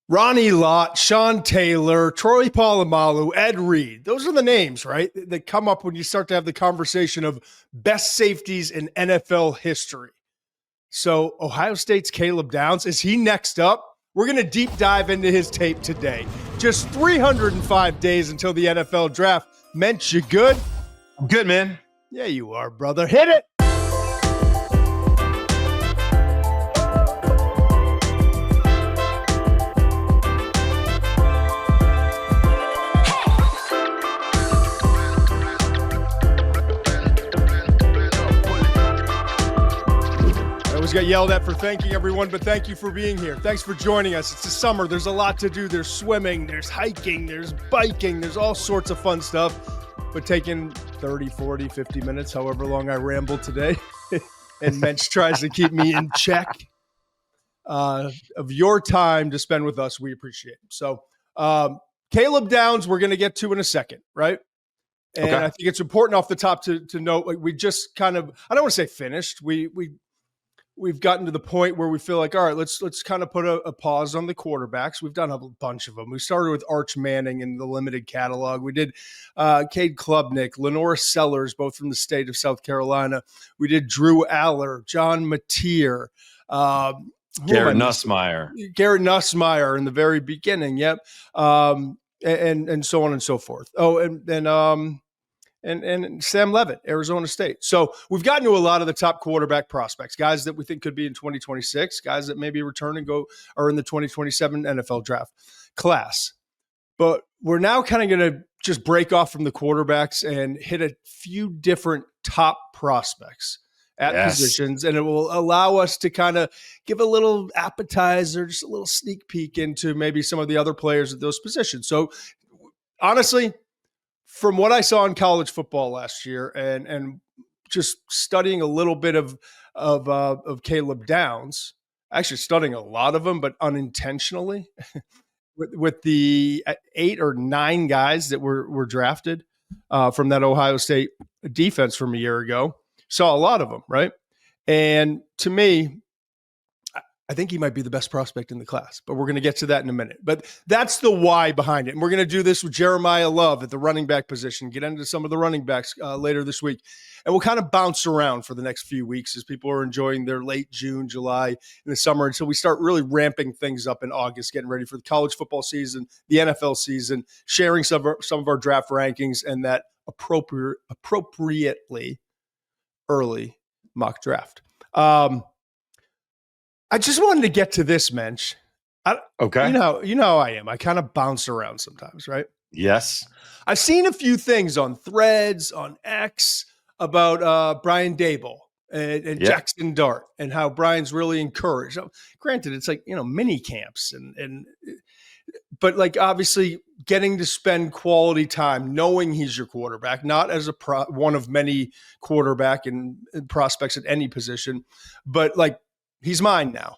Ronnie Lott, Sean Taylor, Troy Polamalu, Ed Reed. Those are the names, right, that come up when you start to have the conversation of best safeties in NFL history. So Ohio State's Caleb Downs, is he next up? We're going to deep dive into his tape today. Just 305 days until the NFL draft. Muench, you good? I'm good, man. Yeah, you are, brother. Hit it. Got yelled at for thanking everyone, but thank you for being here. Thanks for joining us. It's the summer. There's a lot to do. There's swimming, there's hiking, there's biking, there's all sorts of fun stuff. But taking 30, 40, 50 minutes, however long I rambled today, and Muench tries to keep me in check of your time to spend with us, we appreciate it. So Caleb Downs, we're going to get to in a second, right? And okay. I think it's important off the top to note, like, we just kind of, I don't want to say finished. We've gotten to the point where we feel like, all right, let's kind of put a pause on the quarterbacks. We've done a bunch of them. We started with Arch Manning in the limited catalog. We did Cade Klubnik, Lenore Sellers, both from the state of South Carolina. We did Drew Aller, John Mateer, Garrett Nussmeier. Garrett Nussmeier in the very beginning, yep. And so on and so forth. Oh, and Sam Levitt, Arizona State. So we've gotten to a lot of the top quarterback prospects, guys that we think could be in 2026, guys that maybe return and are in the 2027 NFL draft class. But we're now kind of going to just break off from the quarterbacks and hit a few different top prospects at positions, and it will allow us to kind of give a little appetizer, just a little sneak peek into maybe some of the other players at those positions. So honestly, from what I saw in college football last year, and just studying a little bit of Caleb Downs, actually studying a lot of them, but unintentionally, with the 8 or 9 guys that were drafted from that Ohio State defense from a year ago, saw a lot of them, right? And to me, I think he might be the best prospect in the class, but we're going to get to that in a minute. But that's the why behind it. And we're going to do this with Jeremiah Love at the running back position, get into some of the running backs later this week. And we'll kind of bounce around for the next few weeks as people are enjoying their late June, July, in the summer until we start really ramping things up in August, getting ready for the college football season, the NFL season, sharing some of our draft rankings and that appropriately early mock draft. I just wanted to get to this, Muench. Okay. You know how I am. I kind of bounce around sometimes, right? Yes. I've seen a few things on Threads, on X, about Brian Daboll and Jaxson Dart and how Brian's really encouraged. Now, granted, it's like, mini camps but like obviously getting to spend quality time knowing he's your quarterback, not as one of many quarterback and prospects at any position, but like, he's mine now.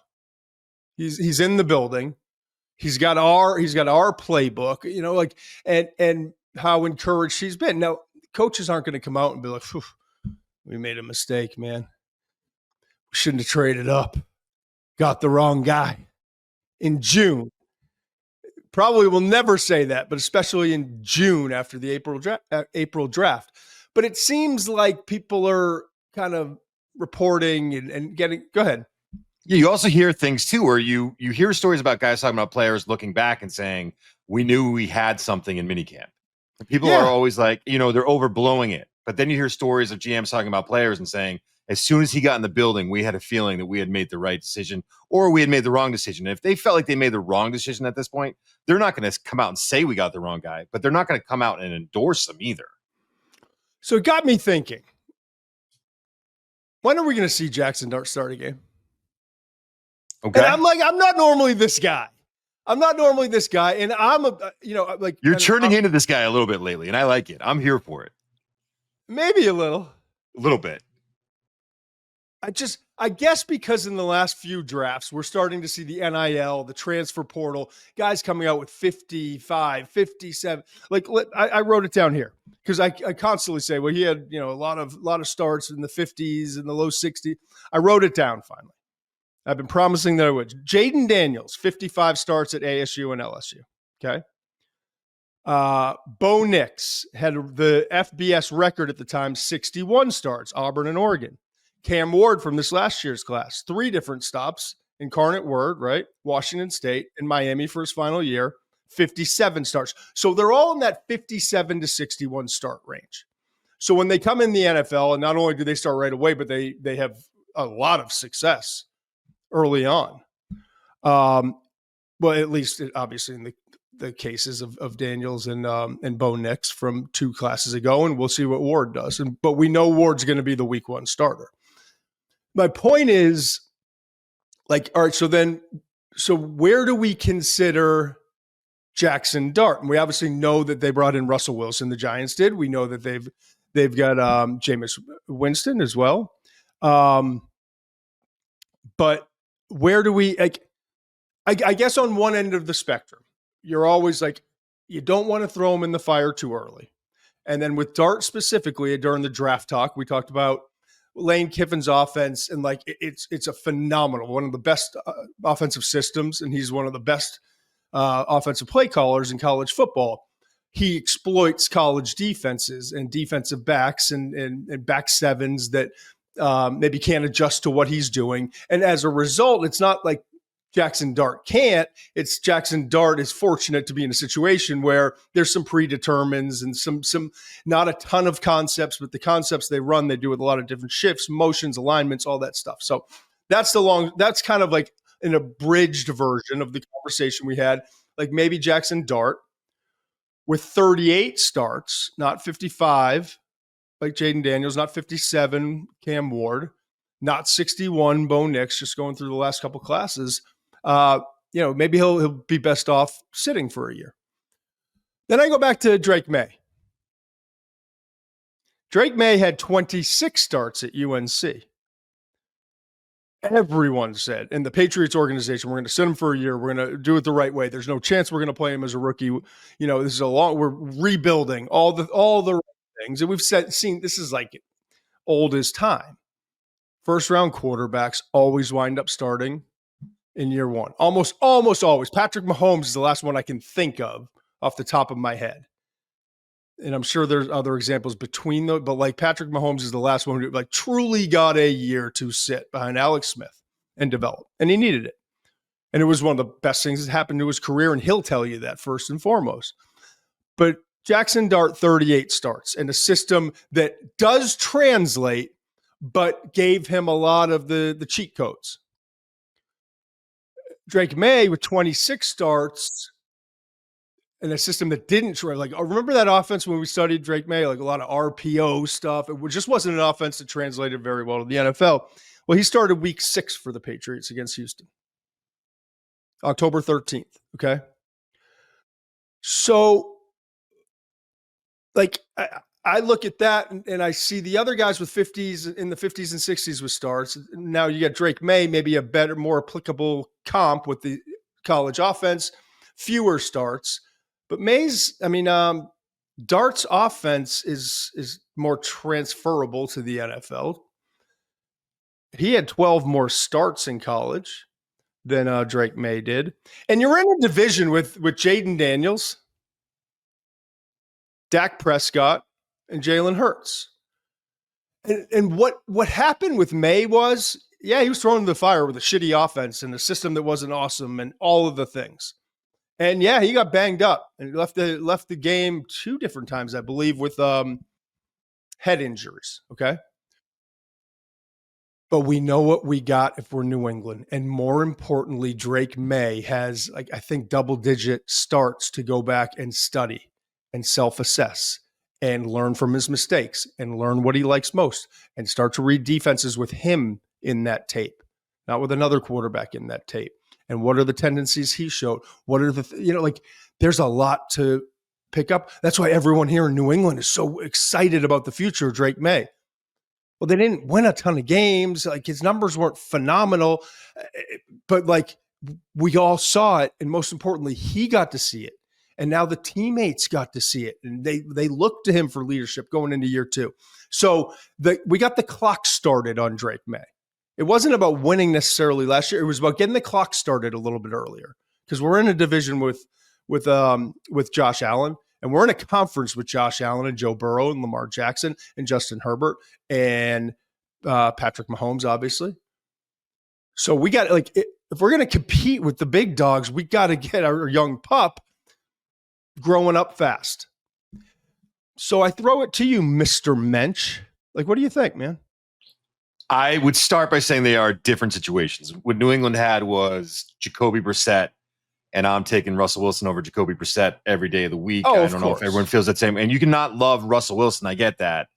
He's in the building. He's got our playbook, and how encouraged he's been. Now, coaches aren't going to come out and be like, we made a mistake, man. We shouldn't have traded up. Got the wrong guy in June. Probably will never say that, but especially in June after the April draft. But it seems like people are kind of reporting and getting – go ahead. Yeah, you also hear things too where you hear stories about guys talking about players looking back and saying, we knew we had something in minicamp. People are always like, they're overblowing it. But then you hear stories of GMs talking about players and saying, as soon as he got in the building, we had a feeling that we had made the right decision or we had made the wrong decision. And if they felt like they made the wrong decision at this point, they're not going to come out and say we got the wrong guy, but they're not going to come out and endorse them either. So it got me thinking, when are we going to see Jaxson Dart start a game? Okay. And I'm like, I'm not normally this guy. And I'm you're turning into this guy a little bit lately, and I like it. I'm here for it. Maybe a little bit. I guess because in the last few drafts, we're starting to see the NIL, the transfer portal, guys coming out with 55, 57. Like I wrote it down here because I constantly say, well, he had, a lot of starts in the 50s and the low 60s. I wrote it down finally. I've been promising that I would. Jaden Daniels, 55 starts at ASU and LSU. Okay. Bo Nix had the FBS record at the time, 61 starts, Auburn and Oregon. Cam Ward from this last year's class, 3 different stops, Incarnate Word, right? Washington State and Miami for his final year, 57 starts. So they're all in that 57 to 61 start range. So when they come in the NFL, and not only do they start right away, but they have a lot of success early on. Well, at least obviously in the cases of Daniels and Bo Nix from 2 classes ago, and we'll see what Ward does. But we know Ward's going to be the week 1 starter. My point is, like, all right, so where do we consider Jaxson Dart? And we obviously know that they brought in Russell Wilson, the Giants did. We know that they've got Jameis Winston as well. But where do we, like, I guess on one end of the spectrum, you're always like, you don't want to throw him in the fire too early. And then with Dart specifically, during the draft talk, we talked about Lane Kiffin's offense, and like it's a phenomenal, one of the best offensive systems, and he's one of the best offensive play callers in college football. He exploits college defenses and defensive backs and back sevens that maybe can't adjust to what he's doing. And as a result, it's not like Jaxson Dart can't. It's Jaxson Dart is fortunate to be in a situation where there's some predetermines and some not a ton of concepts, but the concepts they run, they do with a lot of different shifts, motions, alignments, all that stuff. So that's kind of like an abridged version of the conversation we had. Like maybe Jaxson Dart with 38 starts, not 55, like Jaden Daniels, not 57, Cam Ward, not 61, Bo Nix, just going through the last couple classes. Maybe he'll be best off sitting for a year. Then I go back to Drake May. Drake May had 26 starts at UNC. Everyone said in the Patriots organization, we're going to sit him for a year. We're going to do it the right way. There's no chance we're going to play him as a rookie. This is we're rebuilding all the right things. And we've seen this is like old as time. First round quarterbacks always wind up starting in year 1. Almost always. Patrick Mahomes is the last one I can think of off the top of my head. And I'm sure there's other examples between them, but like Patrick Mahomes is the last one who like truly got a year to sit behind Alex Smith and develop. And he needed it. And it was one of the best things that happened to his career. And he'll tell you that first and foremost. But Jaxson Dart, 38 starts in a system that does translate, but gave him a lot of the cheat codes. Drake May with 26 starts in a system that didn't, like, remember that offense when we studied Drake May, like a lot of RPO stuff. It just wasn't an offense that translated very well to the NFL. Well, he started week 6 for the Patriots against Houston, October 13th. Okay. So like, I look at that and I see the other guys with 50s in the 50s and 60s with starts. Now you got Drake May, maybe a better, more applicable comp with the college offense, fewer starts. But Dart's offense is more transferable to the NFL. He had 12 more starts in college than Drake May did. And you're in a division with Jaden Daniels, Dak Prescott, and Jalen Hurts. And what happened with May was, he was thrown into the fire with a shitty offense and a system that wasn't awesome and all of the things. And he got banged up and left the game 2 different times, I believe, with head injuries. Okay. But we know what we got if we're New England. And more importantly, Drake May has, like, I think double-digit starts to go back and study and self-assess and learn from his mistakes and learn what he likes most and start to read defenses with him in that tape, not with another quarterback in that tape. And what are the tendencies he showed? What are there's a lot to pick up. That's why everyone here in New England is so excited about the future of Drake May. Well, they didn't win a ton of games. Like, his numbers weren't phenomenal, but like, we all saw it. And most importantly, he got to see it. And now the teammates got to see it. And they looked to him for leadership going into year 2. So we got the clock started on Drake May. It wasn't about winning necessarily last year. It was about getting the clock started a little bit earlier because we're in a division with Josh Allen, and we're in a conference with Josh Allen and Joe Burrow and Lamar Jackson and Justin Herbert and Patrick Mahomes, obviously. So we got if we're going to compete with the big dogs, we got to get our young pup growing up fast. So I throw it to you, Mr. Muench. What do you think, man? I would start by saying they are different situations. What New England had was Jacoby Brissett, and I'm taking Russell Wilson over Jacoby Brissett every day of the week. I don't know if everyone feels that same. And you cannot love Russell Wilson. I get that.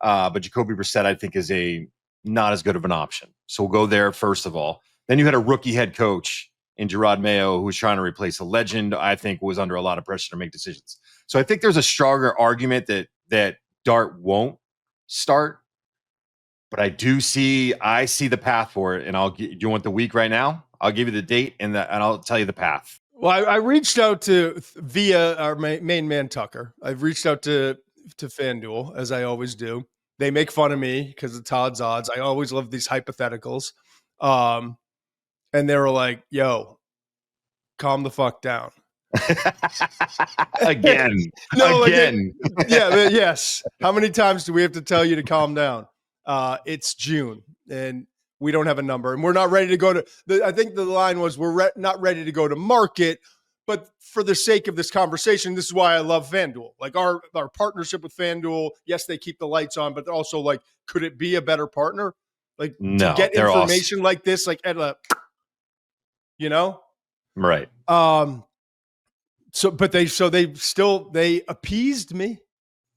But Jacoby Brissett, I think, is not as good of an option. So we'll go there first of all. Then you had a rookie head coach in Gerard Mayo who was trying to replace a legend, I think was under a lot of pressure to make decisions. So I think there's a stronger argument that Dart won't start. But I see the path for it. And do you want the week right now? I'll give you the date and I'll tell you the path. Well, I reached out via our main man, Tucker. I've reached out to FanDuel, as I always do. They make fun of me because of Todd's odds. I always love these hypotheticals. And they were like, yo, calm the fuck down. Again. Yes. How many times do we have to tell you to calm down? It's June and we don't have a number and we're not ready to go to I think the line was not ready to go to market, but for the sake of this conversation, this is why I love FanDuel. Our partnership with FanDuel, yes, they keep the lights on, but also could it be a better partner? No, to get information awesome. like this, at a, right. So they appeased me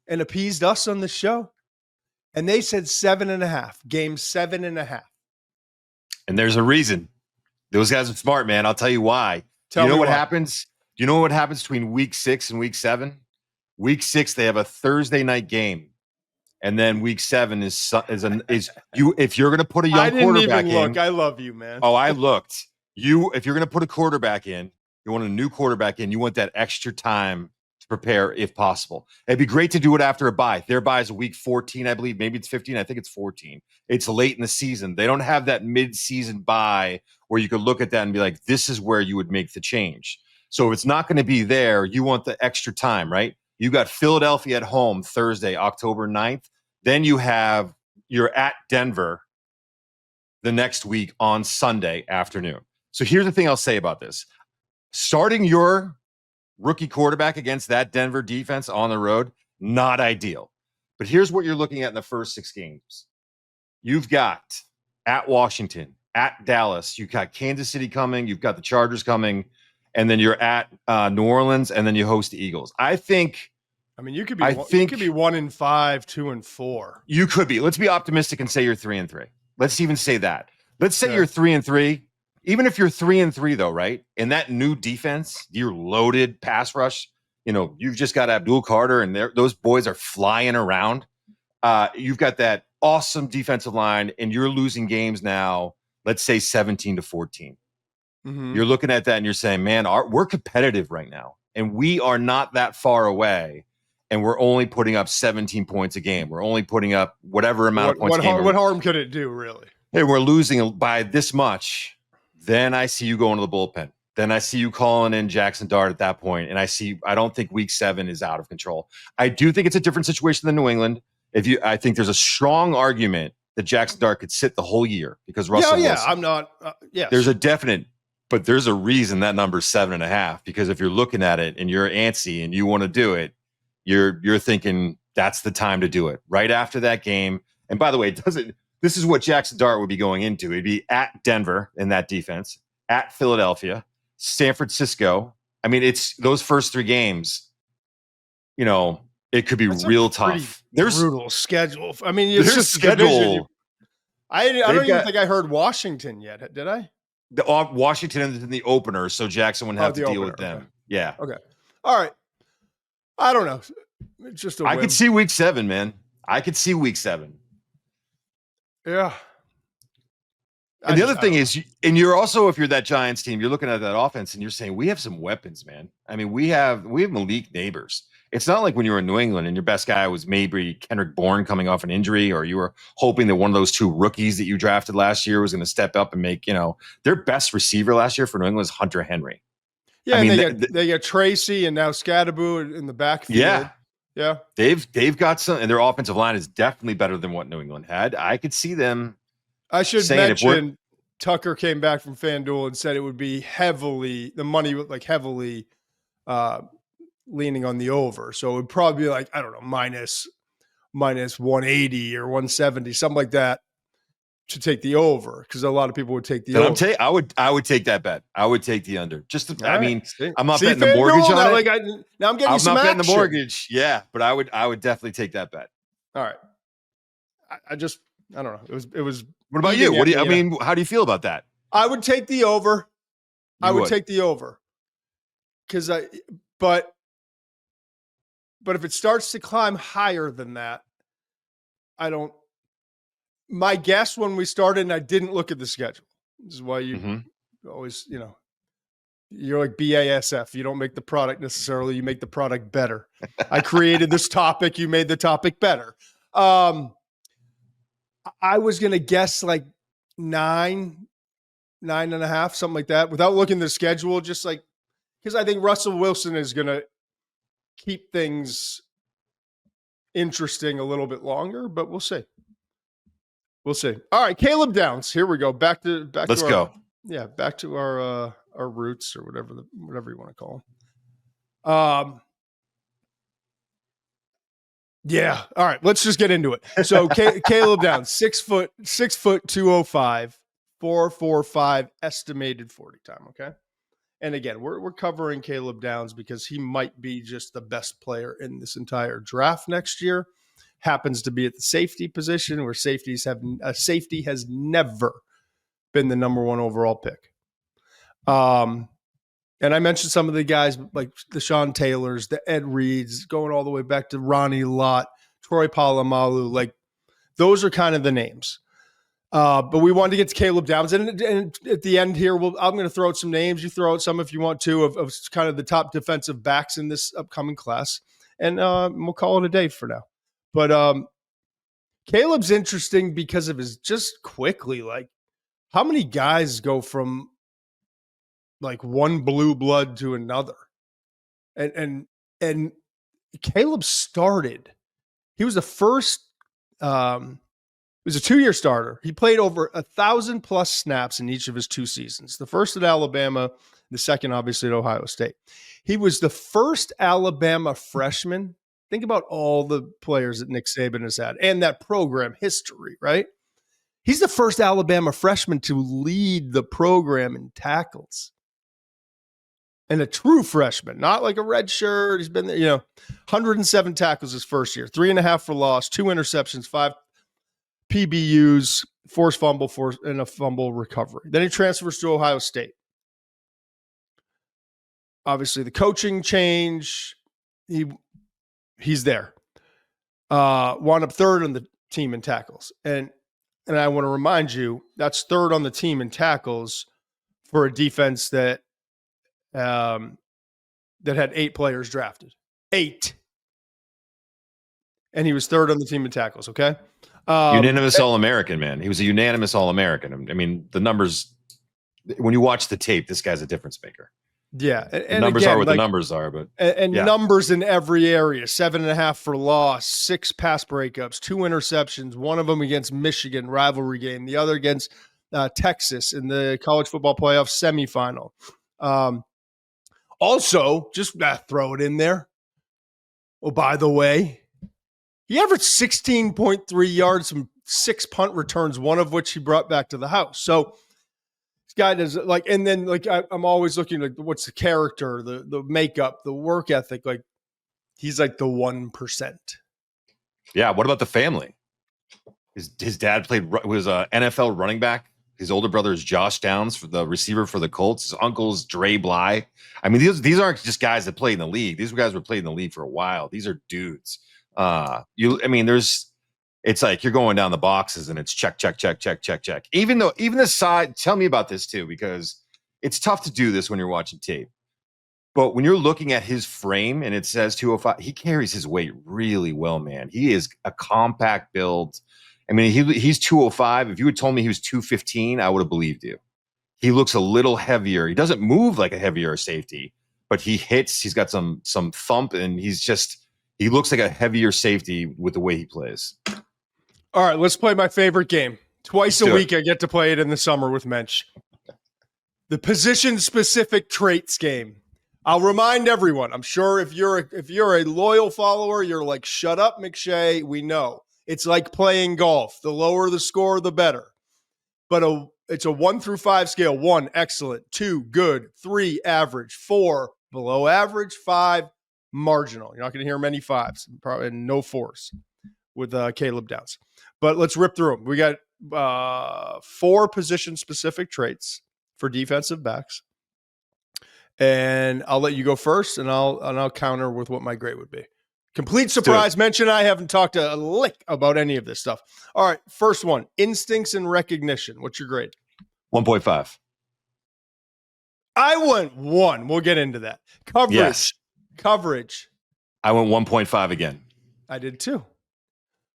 and appeased us on the show. And they said 7.5, game 7.5. And there's a reason. Those guys are smart, man. I'll tell you why. Tell me what happens? Do you know what happens between week 6 and week 7? Week 6, they have a Thursday night game. And then week 7 is you. If you're going to put a young quarterback in, look. I love you, man. Oh, I looked. If you're going to put a quarterback in, you want a new quarterback in. You want that extra time to prepare, if possible. It'd be great to do it after a bye. Their bye is a week 14, I believe. Maybe it's 15. I think it's 14. It's late in the season. They don't have that mid-season bye where you could look at that and be like, this is where you would make the change. So if it's not going to be there, you want the extra time, right? You got Philadelphia at home Thursday, October 9th. Then you're at Denver the next week on Sunday afternoon. So here's the thing I'll say about this. Starting your rookie quarterback against that Denver defense on the road, not ideal. But here's what you're looking at in the first 6 games. You've got at Washington, at Dallas, you've got Kansas City coming, you've got the Chargers coming, and then you're at New Orleans, and then you host the Eagles. You could be 1-5, 2-4. You could be. Let's be optimistic and say you're 3-3. Let's even say that. Let's say you're 3-3. Even if you're 3-3, though, right? In that new defense, your loaded pass rush, you've just got Abdul Carter, and those boys are flying around. You've got that awesome defensive line, and you're losing games now, let's say 17-14. Mm-hmm. You're looking at that, and you're saying, man, we're competitive right now, and we are not that far away, and we're only putting up 17 points a game. We're only putting up whatever amount of points a game. What harm could it do, really? Hey, we're losing by this much. Then I see you going to the bullpen. Then I see you calling in Jaxson Dart at that point. And I don't think week 7 is out of control. I do think it's a different situation than New England. I think there's a strong argument that Jaxson Dart could sit the whole year because Russell Wilson. I'm not. Yes. There's a reason that number's 7.5, because if you're looking at it and you're antsy and you want to do it, you're thinking that's the time to do it right after that game. And by the way, this is what Jaxson Dart would be going into. It'd be at Denver in that defense, at Philadelphia, San Francisco. It's those first 3 games, it could be real tough. There's brutal schedule. It's there's just schedule. I don't even think I heard Washington yet. Did I? Washington is in the opener, so Jaxson wouldn't have to deal with them. Okay. Yeah. Okay. All right. I don't know. It's just I could see week 7, man. I could see week 7. Yeah. And the other thing is, and you're also, if you're that Giants team, you're looking at that offense and you're saying, we have some weapons, man. We have Malik Neighbors. It's not like when you were in New England and your best guy was maybe Kendrick Bourne coming off an injury, or you were hoping that one of those two rookies that you drafted last year was going to step up and make, their best receiver last year for New England was Hunter Henry. Yeah, I mean, they got Tracy and now Scadaboo in the backfield. Yeah. They've got some, and their offensive line is definitely better than what New England had. I could see them. I should mention Tucker came back from FanDuel and said it would be heavily leaning on the over. So it would probably be like, I don't know, minus 180 or 170, something like that, to take the over, because a lot of people would take the over. I would take that bet. I would take the under. I'm not betting the mortgage on it. Now I'm getting some action. I'm not betting the mortgage. Yeah, but I would definitely take that bet. All right. I don't know. It was. What about you? How do you feel about that? I would take the over. I would take the over. But if it starts to climb higher than that, my guess when we started, and I didn't look at the schedule. This is why you always, you're like BASF. You don't make the product necessarily. You make the product better. I created this topic. You made the topic better. I was going to guess like 9.5, something like that, without looking at the schedule, just like, because I think Russell Wilson is going to keep things interesting a little bit longer, but we'll see. We'll see. All right, Caleb Downs. Here we go. Let's go. Yeah, back to our roots, or whatever you want to call them. Yeah. All right, let's just get into it. So Caleb Downs, 6 foot 205, 4.45 estimated 40 time. Okay. And again, we're covering Caleb Downs because he might be just the best player in this entire draft next year. Happens to be at the safety position, where safety has never been the number one overall pick. And I mentioned some of the guys like the Sean Taylors, the Ed Reeds, going all the way back to Ronnie Lott, Troy Polamalu. Like, those are kind of the names. But we wanted to get to Caleb Downs. And at the end here, I'm going to throw out some names. You throw out some if you want to, of kind of the top defensive backs in this upcoming class. And we'll call it a day for now. But Caleb's interesting because of his just quickly, like, how many guys go from like one blue blood to another? And Caleb started. He was the first. He was a 2-year starter. He played over 1,000+ snaps in each of his 2 seasons. The first at Alabama, the second obviously at Ohio State. He was the first Alabama freshman. Think about all the players that Nick Saban has had and that program history, right? He's the first Alabama freshman to lead the program in tackles. And a true freshman, not like a red shirt. He's been there, 107 tackles his first year, 3.5 for loss, 2 interceptions, 5 PBUs, forced fumble, and a fumble recovery. Then he transfers to Ohio State. Obviously, the coaching change, he's there. Wound up third on the team in tackles. And I want to remind you, that's third on the team in tackles for a defense that had 8 players drafted. 8. And he was third on the team in tackles, okay? Unanimous All-American, man. He was a unanimous All-American. I mean, the numbers, when you watch the tape, this guy's a difference maker. Yeah. And numbers again, are what the numbers are, but numbers in every area. 7.5 for loss, 6 pass breakups, 2 interceptions, one of them against Michigan rivalry game, the other against Texas in the college football playoff semifinal. Also, just throw it in there. Oh, by the way, he averaged 16.3 yards from 6 punt returns, one of which he brought back to the house. So this guy does and then I'm always looking like what's the character, the makeup, the work ethic. Like, he's like the 1%. Yeah. What about the family? His dad was an NFL running back. His older brother is Josh Downs, for the receiver for the Colts. His uncle's Dre Bly. I mean, these aren't just guys that play in the league. These guys were playing in the league for a while. These are dudes. It's like you're going down the boxes and it's check. Even the side, tell me about this too, because it's tough to do this when you're watching tape. But when you're looking at his frame and it says 205, he carries his weight really well, man. He is a compact build. I mean, he's 205. If you had told me he was 215, I would have believed you. He looks a little heavier. He doesn't move like a heavier safety, but he hits. He's got some thump, and he looks like a heavier safety with the way he plays. All right, let's play my favorite game. Twice a week, I get to play it in the summer with Muench. The position-specific traits game. I'll remind everyone. I'm sure if you're a loyal follower, you're like, shut up, McShay. We know. It's like playing golf. The lower the score, the better. But it's a 1 through 5 scale. 1, excellent. 2, good. 3, average. 4, below average. 5, marginal. You're not going to hear many 5s. Probably no 4s with Caleb Downs. But let's rip through them. We got 4 position-specific traits for defensive backs. And I'll let you go first, and I'll counter with what my grade would be. Complete surprise mention. I haven't talked a lick about any of this stuff. All right, first one, instincts and recognition. What's your grade? 1.5. I went 1. We'll get into that. Coverage. Yes. Coverage. I went 1.5 again. I did 2.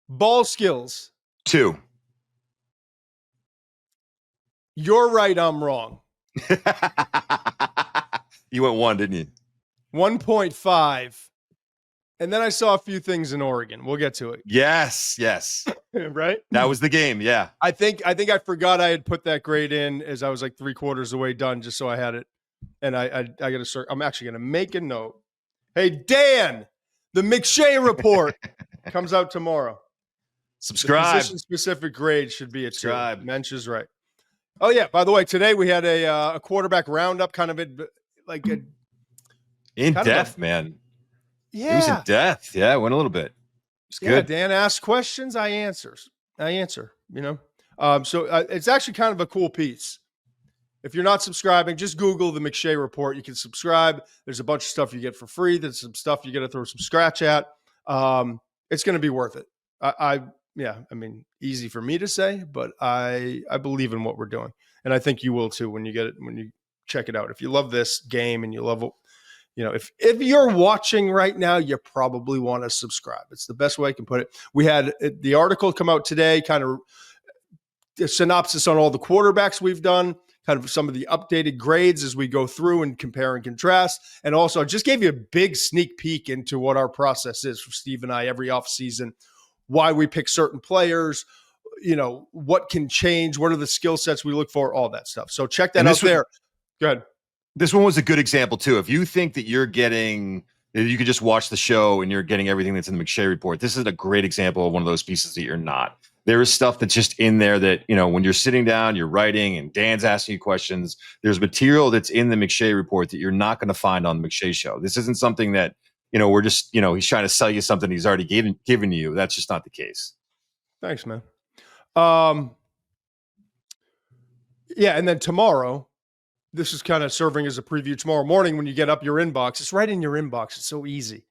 Ball skills. 2. You're right, I'm wrong. You went 1, didn't you? 1.5. And then I saw a few things in Oregon. We'll get to it. Yes. Right? That was the game, yeah. I think I forgot I had put that grade in as I was like 3/4 of the way done, just so I had it. And I got to start. I'm actually going to make a note. Hey, Dan, the McShay report comes out tomorrow. Subscribe. Position-specific grade should be a 2. Subscribe. Mensch is right. Oh, yeah. By the way, today we had a quarterback roundup, kind of in depth, man. Yeah. It was in depth. Yeah, it went a little bit. It's good. Dan asks questions, I answer, So it's actually kind of a cool piece. If you're not subscribing, just Google the McShay report. You can subscribe. There's a bunch of stuff you get for free. There's some stuff you got to throw some scratch at. It's going to be worth it. Easy for me to say, but I believe in what we're doing. And I think you will too when you get it, when you check it out. If you love this game and you love it, if you're watching right now, you probably want to subscribe. It's the best way I can put it. We had the article come out today, kind of a synopsis on all the quarterbacks we've done, kind of some of the updated grades as we go through and compare and contrast. And also I just gave you a big sneak peek into what our process is for Steve and I every offseason, why we pick certain players, what can change, what are the skill sets we look for, all that stuff. So check that out there. Go ahead. This one was a good example too. If you think that you could just watch the show and you're getting everything that's in the McShay report, this is a great example of one of those pieces that you're not. There is stuff that's just in there that, when you're sitting down, you're writing and Dan's asking you questions. There's material that's in the McShay report that you're not going to find on the McShay Show. This isn't something that, we're just, he's trying to sell you something he's already given you. That's just not the case. Thanks, man. And then tomorrow, this is kind of serving as a preview. Tomorrow morning, when you get up your inbox, it's right in your inbox. It's so easy.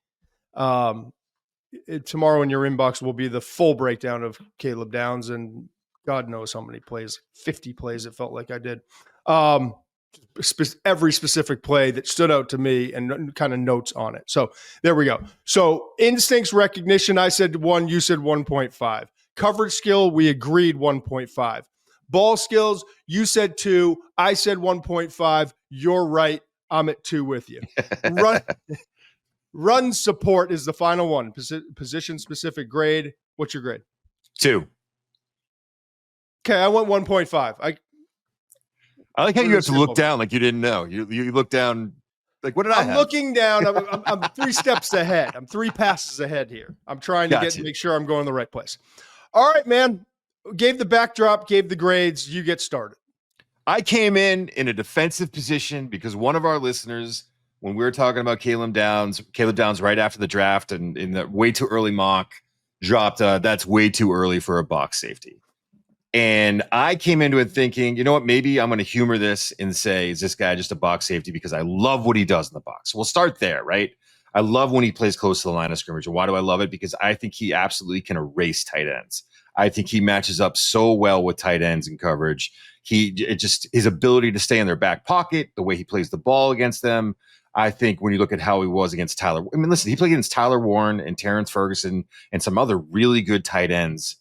Tomorrow in your inbox will be the full breakdown of Caleb Downs and God knows how many plays, 50 plays it felt like I did. Every specific play that stood out to me and kind of notes on it. So there we go. So instincts recognition, I said 1, you said 1.5. Coverage skill, we agreed 1.5. Ball skills, you said 2, I said 1.5. You're right. I'm at 2 with you. Run support is the final one. Position specific grade. What's your grade? 2. Okay, I went 1.5. I like how you have to look down like you didn't know. You look down like, what did I have? I'm looking down. I'm 3 steps ahead. I'm 3 passes ahead here. I'm trying to make sure I'm going the right place. All right, man. Gave the backdrop, gave the grades. You get started. I came in a defensive position because one of our listeners, when we were talking about Caleb Downs right after the draft and in the way too early mock, dropped that's way too early for a box safety. And I came into it thinking, you know what, maybe I'm going to humor this and say, is this guy just a box safety because I love what he does in the box? We'll start there, right? I love when he plays close to the line of scrimmage. And why do I love it? Because I think he absolutely can erase tight ends. I think he matches up so well with tight ends in coverage. His ability to stay in their back pocket, the way he plays the ball against them. I think when you look at how he was against Tyler, I mean, listen, he played against Tyler Warren and Terrence Ferguson and some other really good tight ends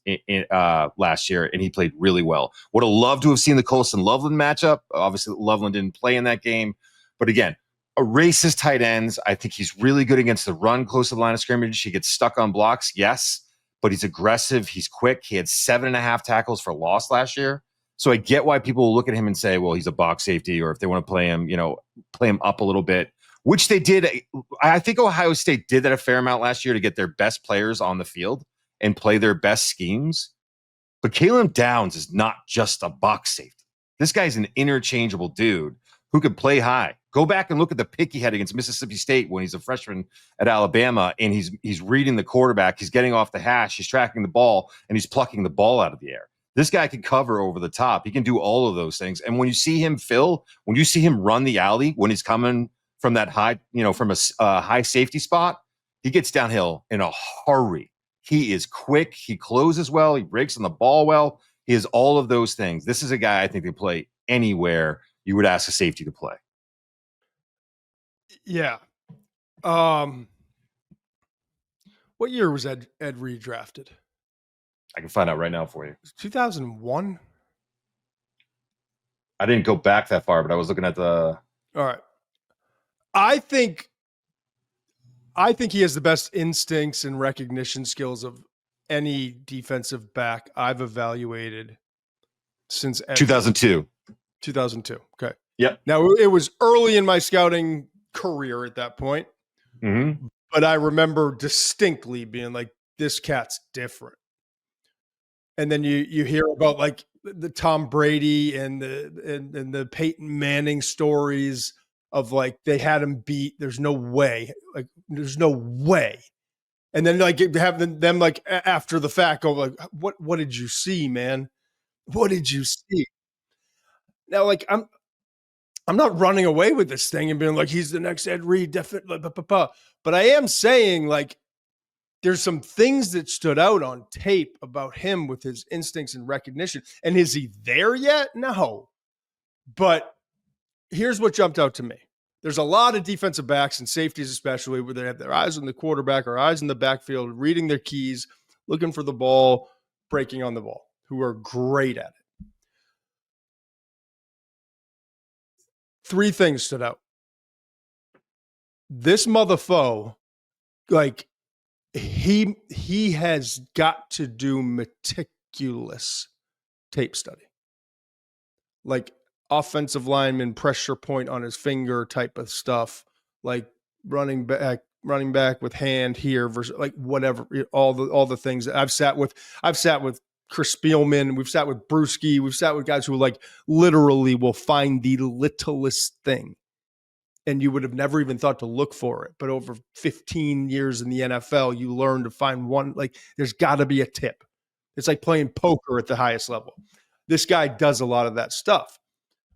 last year, and he played really well. Would have loved to have seen the Colson Loveland matchup. Obviously, Loveland didn't play in that game, but again, erase his tight ends. I think he's really good against the run close to the line of scrimmage. He gets stuck on blocks, yes, but he's aggressive. He's quick. He had 7.5 tackles for loss last year. So I get why people will look at him and say, well, he's a box safety, or if they want to play him, play him up a little bit, which they did. I think Ohio State did that a fair amount last year to get their best players on the field and play their best schemes. But Caleb Downs is not just a box safety. This guy's an interchangeable dude who could play high. Go back and look at the pick he had against Mississippi State when he's a freshman at Alabama, and he's reading the quarterback. He's getting off the hash. He's tracking the ball, and he's plucking the ball out of the air. This guy can cover over the top. He can do all of those things. And when you see him, Phil, when you see him run the alley, when he's coming from that high, from a high safety spot, he gets downhill in a hurry. He is quick. He closes well. He breaks on the ball well. He has all of those things. This is a guy I think can play anywhere you would ask a safety to play. Yeah. What year was Ed Reed drafted? I can find out right now for you. 2001? I didn't go back that far, but I was looking at the... All right. I think he has the best instincts and recognition skills of any defensive back I've evaluated since 2002. 2002. Okay. Yep. Now, it was early in my scouting career at that point, but I remember distinctly being like, this cat's different. And then you hear about like the Tom Brady and the Peyton Manning stories of like they had him beat. There's no way. Like there's no way. And then like having them like after the fact go like, what did you see, man? What did you see? Now like I'm not running away with this thing and being like he's the next Ed Reed, definitely. But I am saying like there's some things that stood out on tape about him with his instincts and recognition. And is he there yet? No. But here's what jumped out to me. There's a lot of defensive backs and safeties, especially where they have their eyes on the quarterback or eyes in the backfield, reading their keys, looking for the ball, breaking on the ball, who are great at it. 3 things stood out. This motherfucker, like, he has got to do meticulous tape study, like offensive lineman pressure point on his finger type of stuff, like running back with hand here versus like whatever, all the things that I've sat with Chris Spielman, we've sat with Brewski, we've sat with guys who like literally will find the littlest thing. And you would have never even thought to look for it. But over 15 years in the NFL, you learn to find one, like there's got to be a tip. It's like playing poker at the highest level. This guy does a lot of that stuff.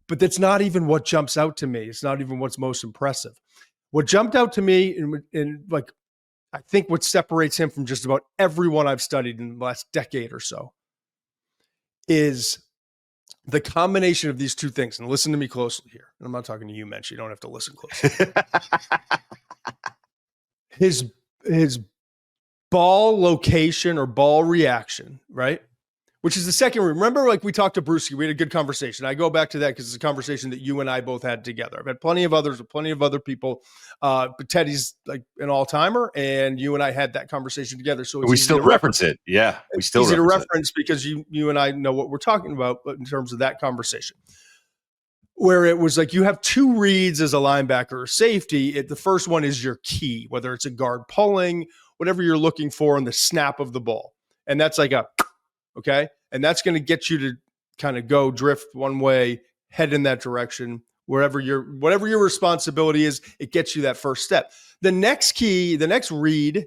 But that's not even what jumps out to me. It's not even what's most impressive. What jumped out to me, and like I think what separates him from just about everyone I've studied in the last decade or so, is the combination of these 2 things. And listen to me closely here. I'm not talking to you, Muench. You don't have to listen closely. his ball location or ball reaction, right? Which is the second. Remember, like we talked to Brewski, we had a good conversation. I go back to that because it's a conversation that you and I both had together. I've had plenty of others with plenty of other people, but Teddy's like an all-timer, and you and I had that conversation together. So we still reference it. Yeah, we still easy to reference because you and I know what we're talking about in terms of that conversation. Where it was like you have 2 reads as a linebacker or safety. The first one is your key, whether it's a guard pulling, whatever you're looking for in the snap of the ball, and that's like okay? And that's going to get you to kind of go drift one way, head in that direction, whatever your responsibility is, it gets you that first step. The next read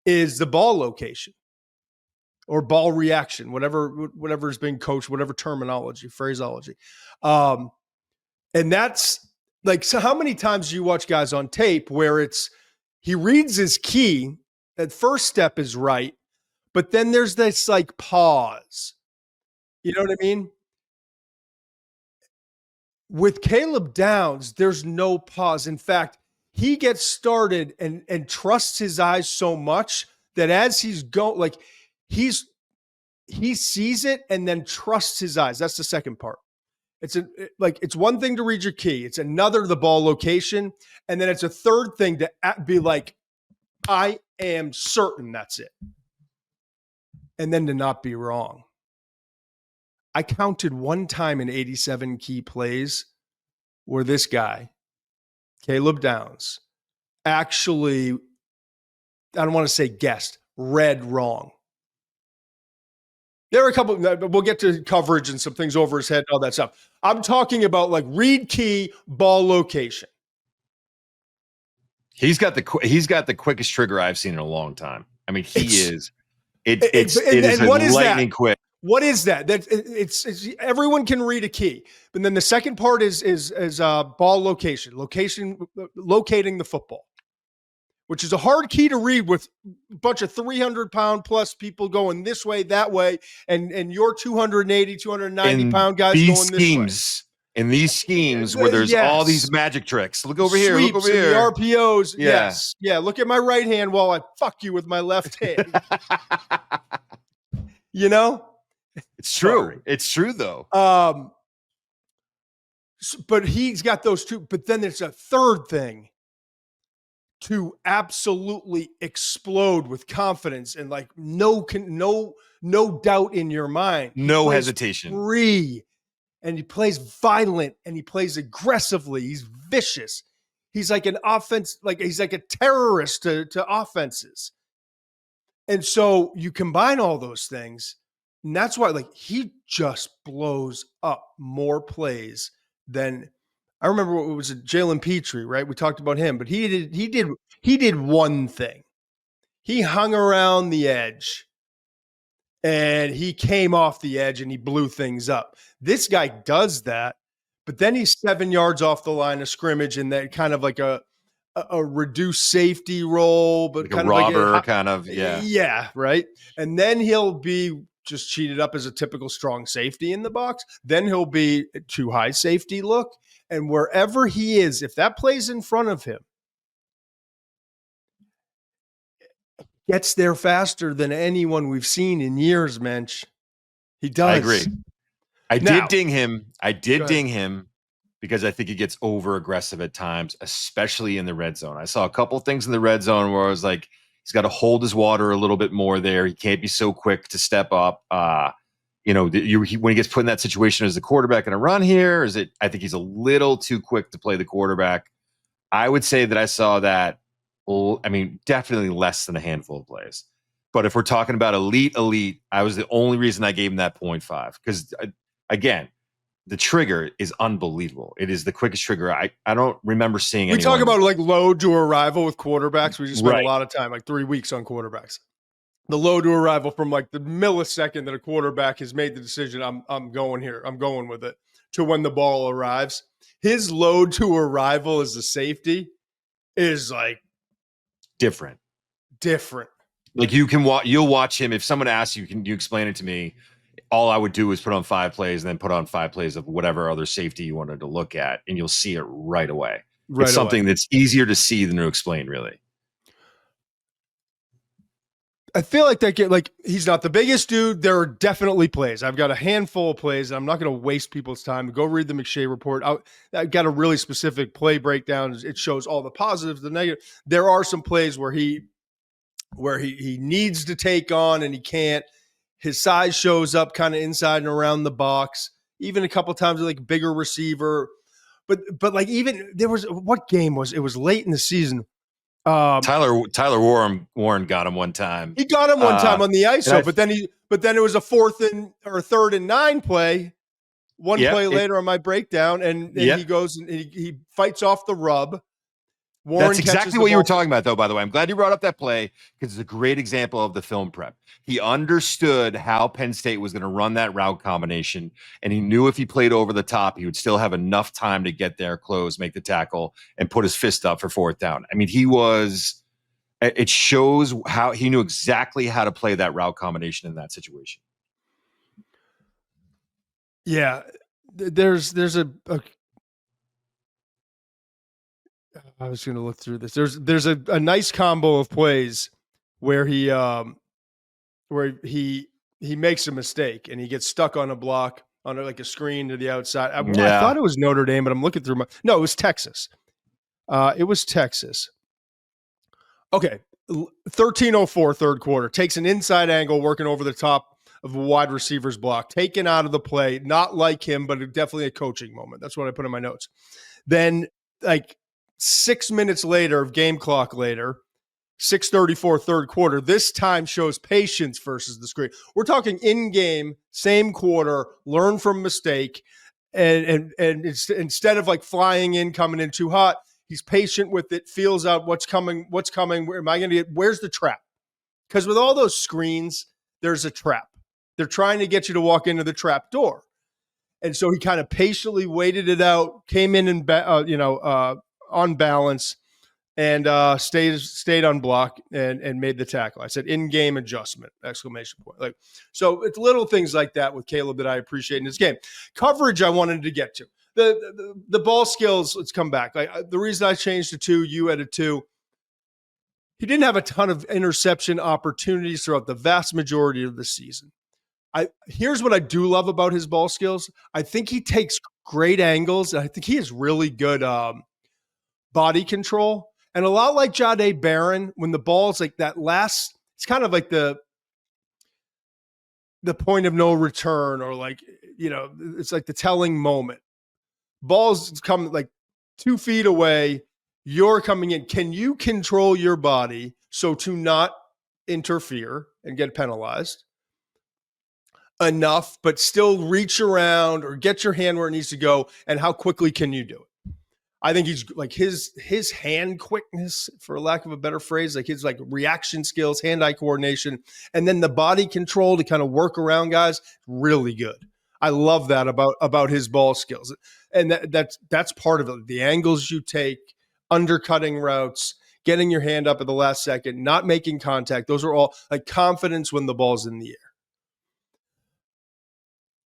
is the ball location or ball reaction, whatever is being coached, whatever terminology, phraseology. And that's like, so how many times do you watch guys on tape where he reads his key, that first step is right, but then there's this like pause. You know what I mean? With Caleb Downs, there's no pause. In fact, he gets started and trusts his eyes so much that as he's going, like he sees it and then trusts his eyes. That's the second part. It's one thing to read your key. It's another, the ball location. And then it's a third thing to be like, I am certain that's it. And then to not be wrong. I counted one time in 87 key plays where this guy, Caleb Downs, actually, I don't want to say guessed, read wrong. There are a couple, we'll get to coverage and some things over his head, all that stuff. I'm talking about like read key, ball location. He's got the quickest trigger I've seen in a long time. I mean, it is lightning quick. What is that? It's everyone can read a key, but then the second part is ball location, locating the football, which is a hard key to read with a bunch of 300-pound plus people going this way, that way, and your 280, 290-pound guys going this way. In these schemes where there's all these magic tricks. Look over here. Look over here. The RPOs. Yeah. Yes. Yeah. Look at my right hand while I fuck you with my left hand. You know? It's true. Sorry. It's true, though. But he's got those two. But then there's a third thing to absolutely explode with confidence and like no doubt in your mind. No hesitation. Free. And he plays violent and he plays aggressively. He's vicious. He's like an offense, like he's like a terrorist to offenses. And so you combine all those things, and that's why like he just blows up more plays than I remember. What was it? Jalen Petrie, right? We talked about him, but he did one thing. He hung around the edge. And he came off the edge and he blew things up. This guy does that, but then he's 7 yards off the line of scrimmage in that kind of like a reduced safety role, but like kind a of robber, like kind of, yeah. Yeah, right. And then he'll be just cheated up as a typical strong safety in the box. Then he'll be too high safety look. And wherever he is, if that plays in front of him, gets there faster than anyone we've seen in years, Muench. He does. I agree. I did ding him because I think he gets over aggressive at times, especially in the red zone. I saw a couple things in the red zone where I was like, he's got to hold his water a little bit more there. He can't be so quick to step up. When he gets put in that situation as the quarterback in a run here, I think he's a little too quick to play the quarterback. I would say that I saw that. I mean, definitely less than a handful of plays. But if we're talking about elite, I was the only reason I gave him that 0.5. Because, again, the trigger is unbelievable. It is the quickest trigger. I don't remember seeing anyone. We talk about like load to arrival with quarterbacks. We just spent a lot of time, like 3 weeks on quarterbacks. The load to arrival from like the millisecond that a quarterback has made the decision, I'm going here, I'm going with it, to when the ball arrives. His load to arrival as a safety is like, different. Like you'll watch him. If someone asks you, can you explain it to me? All I would do is put on 5 plays and then put on 5 plays of whatever other safety you wanted to look at, and you'll see it right away. It's something that's easier to see than to explain, really. I feel like he's not the biggest dude. There are definitely plays. I've got a handful of plays. I'm not going to waste people's time. Go read the McShay report. I got a really specific play breakdown. It shows all the positives, the negative. There are some plays where he needs to take on and he can't. His size shows up kind of inside and around the box. Even a couple times like bigger receiver. But like even there was what game was it? Was late in the season. Tyler Warren got him one time. He got him one time on the ISO, but then it was a 3rd and 9 play. Play later on my breakdown, and he goes and he fights off the rub. Warren, that's exactly what you were talking about, though, by the way. I'm glad you brought up that play because it's a great example of the film prep. He understood how Penn State was going to run that route combination, and he knew if he played over the top, he would still have enough time to get there, close, make the tackle, and put his fist up for 4th down. I mean, it shows how he knew exactly how to play that route combination in that situation. Yeah, there's a I was going to look through this. There's a nice combo of plays where he makes a mistake and he gets stuck on a block on like a screen to the outside. I thought it was Notre Dame, but I'm looking through no, it was Texas. It was Texas. Okay. 13:04 third quarter, takes an inside angle working over the top of a wide receiver's block, taken out of the play, not like him, but definitely a coaching moment. That's what I put in my notes. Then like 6 minutes later, game clock later, 6:34 third quarter, this time shows patience versus the screen. We're talking in-game, same quarter, learn from mistake, and instead of like flying in, coming in too hot, he's patient with it, feels out what's coming, where am I going to get, where's the trap? Because with all those screens, there's a trap. They're trying to get you to walk into the trap door. And so he kind of patiently waited it out, came in and on balance, and stayed on block and made the tackle. I said in-game adjustment, exclamation point. Like, so it's little things like that with Caleb that I appreciate in his game. Coverage I wanted to get to. The ball skills, let's come back. The reason I changed to 2, you at a 2, he didn't have a ton of interception opportunities throughout the vast majority of the season. Here's what I do love about his ball skills. I think he takes great angles. I think he has really good body control. And a lot like Jahdae Barron, when the ball's like that last, it's kind of like the point of no return, or like, it's like the telling moment. Ball's come like 2 feet away. You're coming in. Can you control your body so to not interfere and get penalized enough, but still reach around or get your hand where it needs to go? And how quickly can you do it? I think he's like his hand quickness, for lack of a better phrase, like his like reaction skills, hand-eye coordination, and then the body control to kind of work around guys, really good. I love that about his ball skills. And that's part of it. The angles you take, undercutting routes, getting your hand up at the last second, not making contact. Those are all like confidence when the ball's in the air.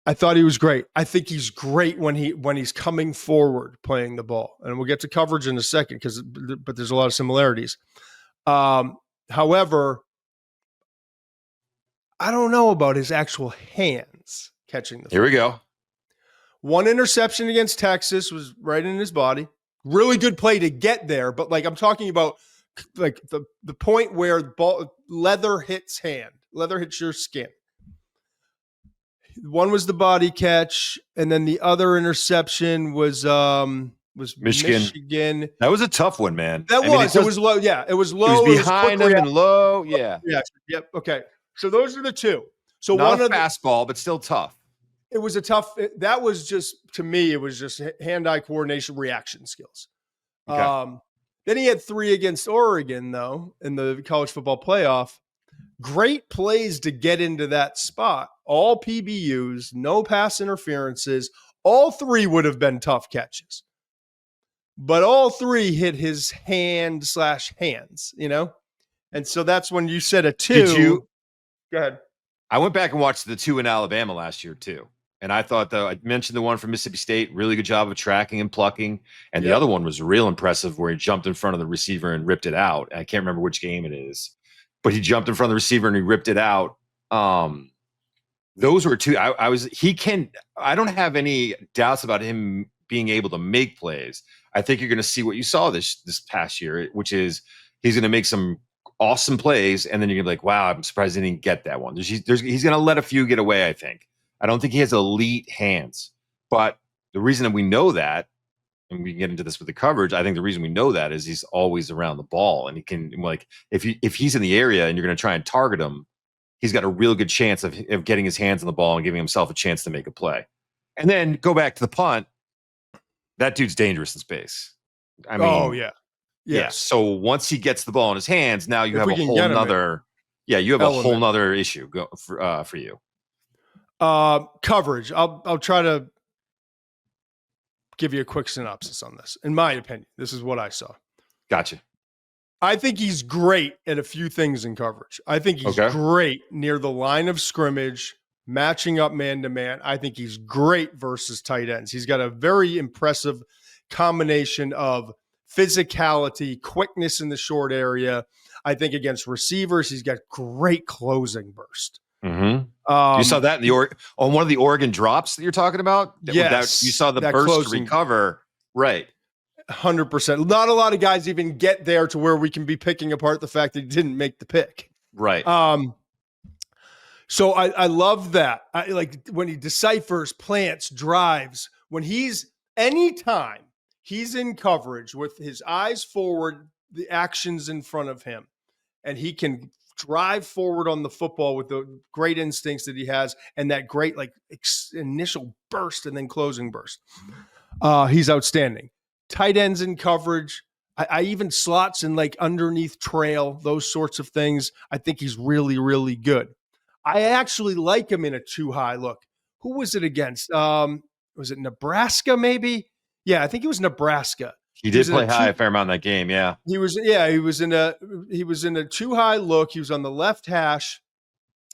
I thought he was great. I think he's great when he's coming forward playing the ball. And we'll get to coverage in a second but there's a lot of similarities. However, I don't know about his actual hands catching the Here we go. One interception against Texas was right in his body. Really good play to get there, but like I'm talking about like the point where leather hits your skin. One was the body catch, and then the other interception was Michigan. That was a tough one, man. It was low. Yeah, it was low. It was behind him and low. Yeah. Yep. Okay. So those are the two. So not a fastball, but still tough. It was a tough. That was just, to me, it was just hand-eye coordination, reaction skills. Okay. Then he had 3 against Oregon, though, in the college football playoff. Great plays to get into that spot. All PBUs, no pass interferences. All 3 would have been tough catches. But all 3 hit his hands, And so that's when you said a 2. Did you? Go ahead. I went back and watched the 2 in Alabama last year, too. And I thought, though, I mentioned the one from Mississippi State, really good job of tracking and plucking. And the other one was real impressive, where he jumped in front of the receiver and ripped it out. I can't remember which game it is, but he jumped in front of the receiver and he ripped it out. Those were 2. I don't have any doubts about him being able to make plays. I think you're going to see what you saw this past year, which is he's going to make some awesome plays, and then you're going to be like, wow, I'm surprised he didn't get that one. He's going to let a few get away, I think. I don't think he has elite hands. But the reason that we know that, and we can get into this with the coverage, I think the reason we know that is he's always around the ball, and he can, like, if he's in the area and you're going to try and target him, he's got a real good chance of getting his hands on the ball and giving himself a chance to make a play. And then go back to the punt. That dude's dangerous in space. I mean, oh yeah. Yeah. So once he gets the ball in his hands, now you have a whole nother, whole nother issue for you. Coverage. I'll try to give you a quick synopsis on this. In my opinion, this is what I saw. Gotcha. I think he's great at a few things in coverage. I think he's great near the line of scrimmage, matching up man-to-man. I think he's great versus tight ends. He's got a very impressive combination of physicality, quickness in the short area. I think against receivers, he's got great closing burst. You saw that in on one of the Oregon drops that you're talking about? Yes. You saw the that burst closing, to recover. Right. 100%. Not a lot of guys even get there to where we can be picking apart the fact that he didn't make the pick. Right. So I love that. I like when he deciphers, plants, drives, anytime he's in coverage with his eyes forward, the actions in front of him, and he can drive forward on the football with the great instincts that he has and that great initial burst and then closing burst. He's outstanding. Tight ends in coverage. I even slots in like underneath trail, those sorts of things. I think he's really, really good. I actually like him in a too high look. Who was it against? Was it Nebraska maybe? Yeah, I think it was Nebraska. He did play high a fair amount in that game, yeah. He was in a too high look. He was on the left hash,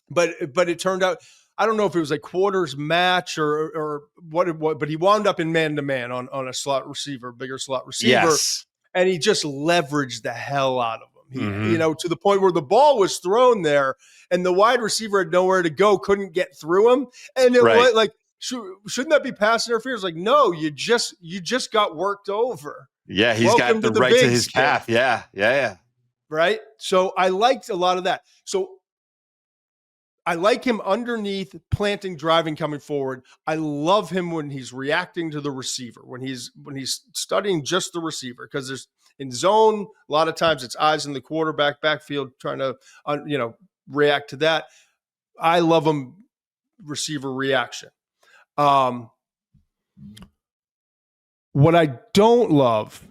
but it turned out, I don't know if it was like quarters match or what, but he wound up in man-to-man on a slot receiver, bigger slot receiver. Yes. And he just leveraged the hell out of him. He, to the point where the ball was thrown there and the wide receiver had nowhere to go, couldn't get through him. And it was like, shouldn't that be pass interference? Like, no, you just got worked over. Yeah, he's got the right to his path. Yeah. Right? So I liked a lot of that. So I like him underneath, planting, driving, coming forward. I love him when he's reacting to the receiver, when he's studying just the receiver, because there's in zone, a lot of times it's eyes in the quarterback backfield trying to react to that. I love him receiver reaction. What I don't love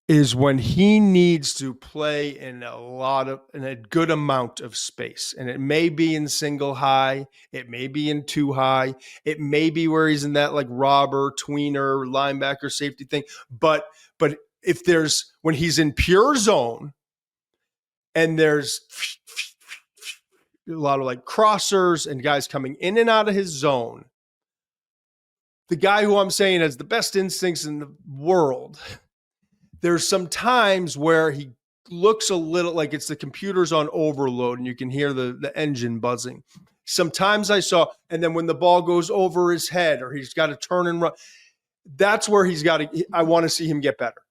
is when he needs to play in a good amount of space. And it may be in single high. It may be in too high. It may be where he's in that like robber, tweener, linebacker, safety thing. But when he's in pure zone and there's a lot of like crossers and guys coming in and out of his zone, the guy who I'm saying has the best instincts in the world, there's some times where he looks a little like it's the computer's on overload and you can hear the engine buzzing. Sometimes I saw, and then when the ball goes over his head or he's got to turn and run, that's where I want to see him get better.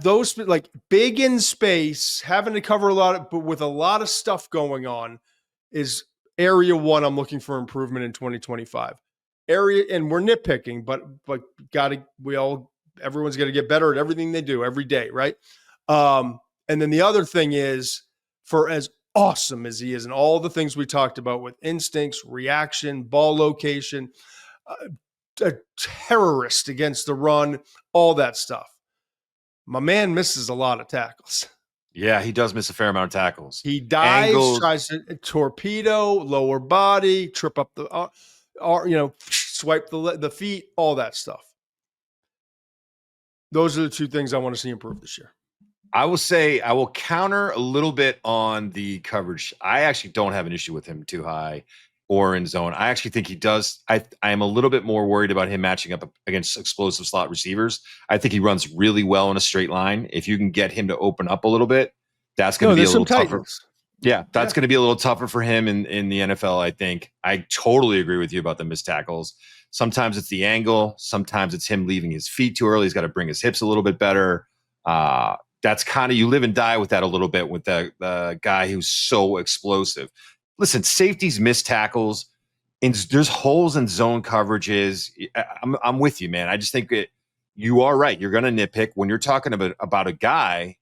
Those like big in space, having to cover a lot, but with a lot of stuff going on is area one. I'm looking for improvement in 2025 and we're nitpicking, but everyone's got to get better at everything they do every day. Right. And then the other thing is, for as awesome as he is and all the things we talked about with instincts, reaction, ball location, a terrorist against the run, all that stuff. My man misses a lot of tackles. Yeah, he does miss a fair amount of tackles. He dives, tries to torpedo, lower body, trip up the, swipe the feet, all that stuff. Those are the two things I want to see improve this year. I will say I will counter a little bit on the coverage. I actually don't have an issue with him too high or in zone. I actually think he does. I am a little bit more worried about him matching up against explosive slot receivers. I think he runs really well in a straight line. If you can get him to open up a little bit, that's going to be a little tougher. Yeah, that's going to be a little tougher for him in the NFL, I think. I totally agree with you about the missed tackles. Sometimes it's the angle. Sometimes it's him leaving his feet too early. He's got to bring his hips a little bit better. That's kind of, you live and die with that a little bit with the guy who's so explosive. Listen, safeties miss tackles. There's holes in zone coverages. I'm with you, man. I just think you are right. You're going to nitpick when you're talking about a guy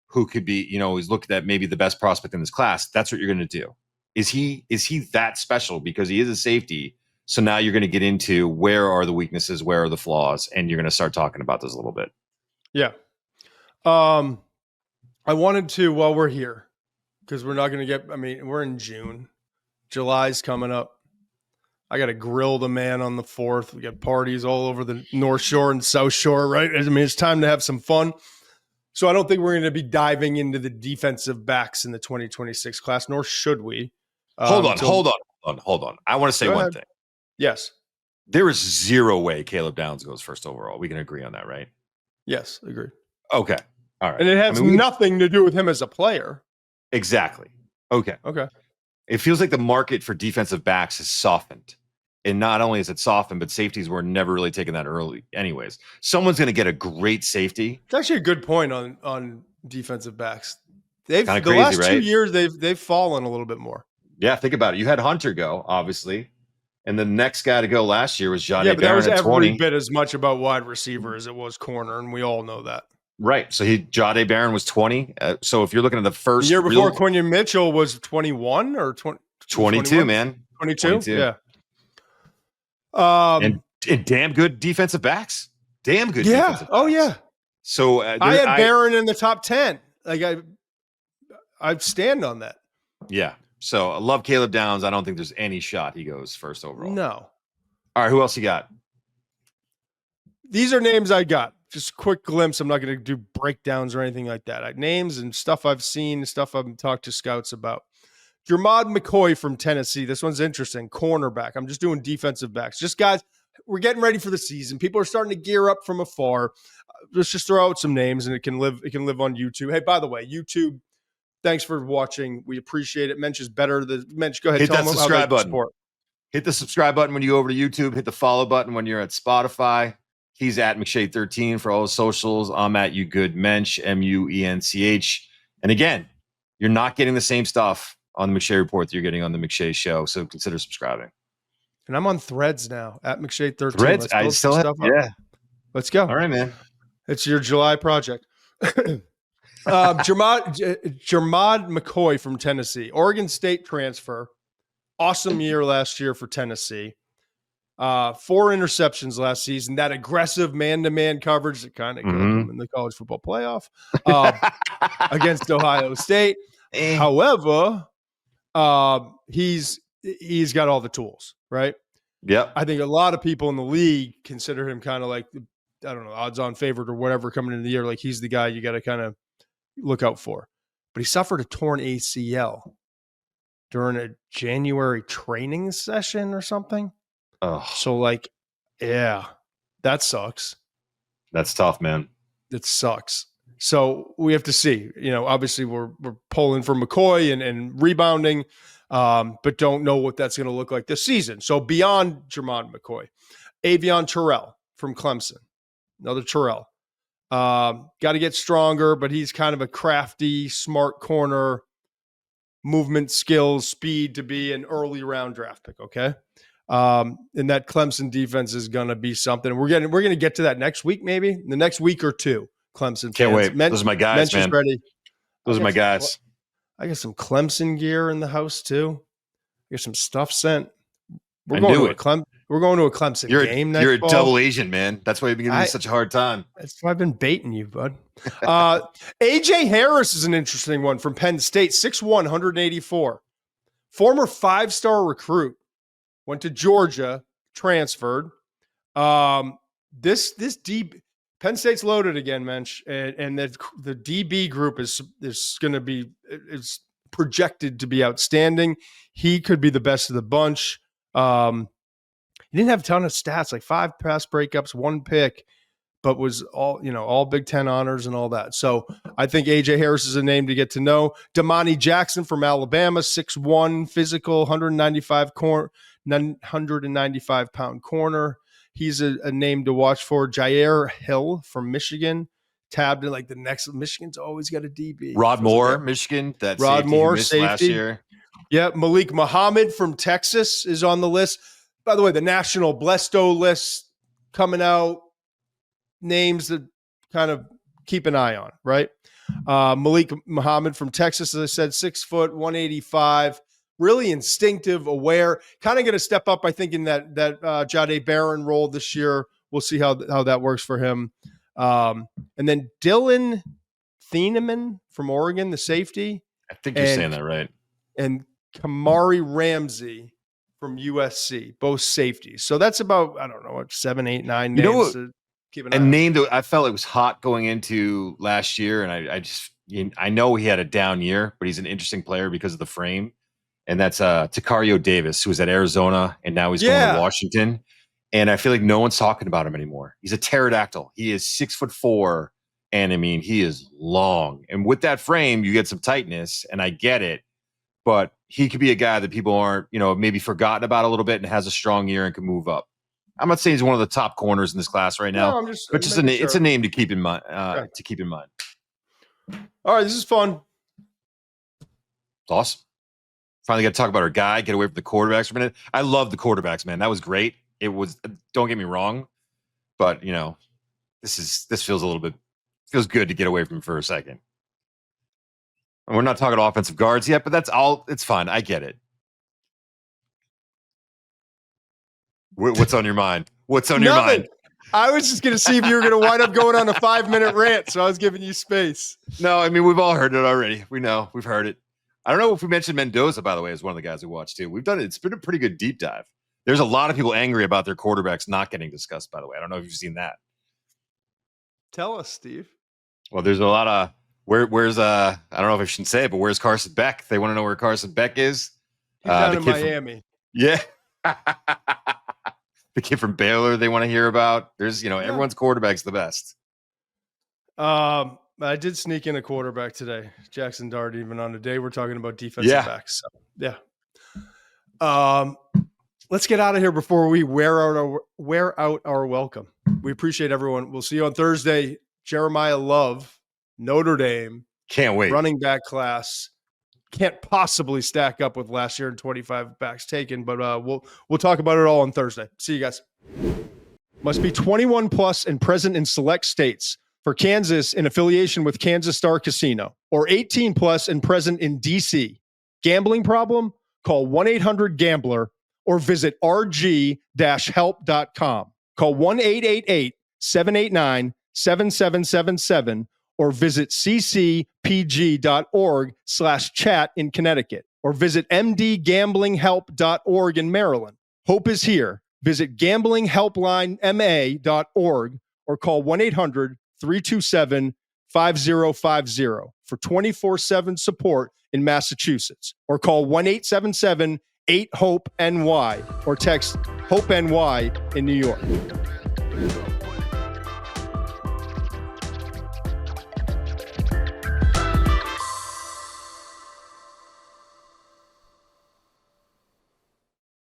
who could be, he's looked at maybe the best prospect in this class. That's what you're going to do. Is he that special because he is a safety? So now you're going to get into where are the weaknesses, where are the flaws, and you're going to start talking about this a little bit. Yeah. I wanted to, while we're here, because we're not going to we're in June. July's coming up. I got to grill the man on the 4th. We got parties all over the North Shore and South Shore, right? It's time to have some fun. So I don't think we're going to be diving into the defensive backs in the 2026 class, nor should we. Hold on. I want to say one thing. Yes. There is zero way Caleb Downs goes first overall. We can agree on that, right? Yes, agreed. Okay. All right. And it has nothing to do with him as a player. Exactly. Okay. It feels like the market for defensive backs has softened. And not only is it softened, but safeties were never really taken that early anyways. Someone's going to get a great safety. It's actually a good point on defensive backs. They've Kinda the crazy, last 2 right? years they've fallen a little bit more. Yeah, think about it. You had Hunter go, obviously. And the next guy to go last year was Jahdae Yeah, but that was Barron at 20. every bit as much about wide receiver as it was corner, and we all know that. Right. So Jahdae Barron was 20. So if you're looking at the first The year before, Quinion Mitchell was 21 or 20, 22, 21? man. 22? Yeah. And damn good defensive backs. Damn good defensive backs. Oh, yeah. So I had Barron in the top 10. Like I stand on that. Yeah. So I love Caleb Downs. I don't think there's any shot he goes first overall. No. All right. Who else you got? These are names I got. Just a quick glimpse. I'm not going to do breakdowns or anything like that. Names and stuff I've seen, stuff I've talked to scouts about. Jermod McCoy from Tennessee. This one's interesting. Cornerback. I'm just doing defensive backs. Just guys, we're getting ready for the season. People are starting to gear up from afar. Let's just throw out some names, and it can live on YouTube. Hey, by the way, YouTube, thanks for watching. We appreciate it. Mensch is better. Mensch, go ahead. Hit Tell that them subscribe button. Support. Hit the subscribe button when you go over to YouTube. Hit the follow button when you're at Spotify. He's at McShay13 for all his socials. I'm at You Good Mensch, Muench. And again, you're not getting the same stuff on the McShay Report that you're getting on the McShay Show. So consider subscribing. And I'm on Threads now at McShay13. Threads? I still have. Yeah. Let's go. All right, man. It's your July project. Jermod McCoy from Tennessee, Oregon State transfer. Awesome year last year for Tennessee. 4 interceptions last season. That aggressive man-to-man coverage that kind of killed him in the college football playoff against Ohio State. However, he's got all the tools, right? Yep. I think a lot of people in the league consider him kind of like, I don't know, odds-on favorite or whatever coming into the year. Like he's the guy you got to kind of look out for. But he suffered a torn ACL during a January training session or something. Oh. So like, yeah, that sucks. That's tough, man. It sucks. So we have to see, obviously we're pulling for McCoy and rebounding, but don't know what that's going to look like this season. So beyond Jermod McCoy, Avion Terrell from Clemson, another Terrell, got to get stronger, but he's kind of a crafty, smart corner, movement skills, speed to be an early round draft pick. Okay. And that Clemson defense is going to be something. We're going to get to that next week, maybe the next week or two. Clemson can't fans. wait. Those are my guys, man. Ready. Those are my guys. I got some Clemson gear in the house too. I got some stuff sent. We're going to a Clemson game. You're a double Asian, man. That's why you've been giving me such a hard time. That's why I've been baiting you, bud. AJ Harris is an interesting one from Penn State, 6'1", 184. Former 5-star recruit. Went to Georgia, transferred. This Penn State's loaded again, Mensch, and the DB group is going to be is projected to be outstanding. He could be the best of the bunch. He didn't have a ton of stats, like 5 pass breakups, 1 pick, but was all Big Ten honors and all that. So I think AJ Harris is a name to get to know. Damani Jackson from Alabama, 6'1", physical, 195-pound corner. He's a name to watch for. Jair Hill from Michigan, tabbed in like the next. Michigan's always got a DB. Rod Moore, Michigan. That Rod Moore, safety last year. Yeah, Malik Muhammad from Texas is on the list. By the way, the national Blesto list coming out. Names that kind of keep an eye on, right? Malik Muhammad from Texas, as I said, 6 foot, 185. Really instinctive, aware, kind of going to step up, I think, in that Jahdae Barron role this year. We'll see how that works for him. And then Dylan Thieneman from Oregon, the safety. I think you're saying that right. And Kamari Ramsey from USC, both safeties. So that's about, I don't know, 7, 8, 9 names. Keep an eye on. Name that I felt it was hot going into last year, and I know he had a down year, but he's an interesting player because of the frame. And that's Takario Davis, who was at Arizona, and now he's going to Washington. And I feel like no one's talking about him anymore. He's a pterodactyl. He is 6'4", and I mean, he is long. And with that frame, you get some tightness, and I get it. But he could be a guy that people aren't, maybe forgotten about a little bit and has a strong year and can move up. I'm not saying he's one of the top corners in this class right now, but just it's a name to keep in mind. Okay. To keep in mind. All right, this is fun. It's awesome. Finally got to talk about our guy. Get away from the quarterbacks for a minute. I love the quarterbacks, man. That was great. It was. Don't get me wrong, but this feels good to get away from him for a second. And we're not talking offensive guards yet, but that's all. It's fine. I get it. What's on your mind? What's on your mind? I was just going to see if you were going to wind up going on a 5-minute rant, so I was giving you space. No, I mean, we've all heard it already. We know. We've heard it. I don't know if we mentioned Mendoza, by the way, as one of the guys we watched, too. We've done it. It's been a pretty good deep dive. There's a lot of people angry about their quarterbacks not getting discussed, by the way. I don't know if you've seen that. Tell us, Steve. Well, there's a lot of where's I don't know if I should say it, but where's Carson Beck? They want to know where Carson Beck is. He's down in Miami. Yeah. The kid from Baylor they want to hear about. There's, everyone's quarterback's the best. I did sneak in a quarterback today. Jaxson Dart, even on a day we're talking about defensive backs. So, yeah. Let's get out of here before we wear out our welcome. We appreciate everyone. We'll see you on Thursday. Jeremiah Love, Notre Dame. Can't wait. Running back class. Can't possibly stack up with last year and 25 backs taken, but we'll talk about it all on Thursday. See you guys. Must be 21 plus and present in select states. For Kansas, in affiliation with Kansas Star Casino, or 18 plus and present in DC. Gambling problem? Call 1-800-GAMBLER or visit rg-help.com. Call 1-888-789-7777 or visit ccpg.org/chat in Connecticut or visit mdgamblinghelp.org in Maryland. Hope is here. Visit gamblinghelplinema.org or call 1-800-327-5050 for 24/7 support in Massachusetts or call 1-877-8-HOPE-NY or text HOPE-NY in New York.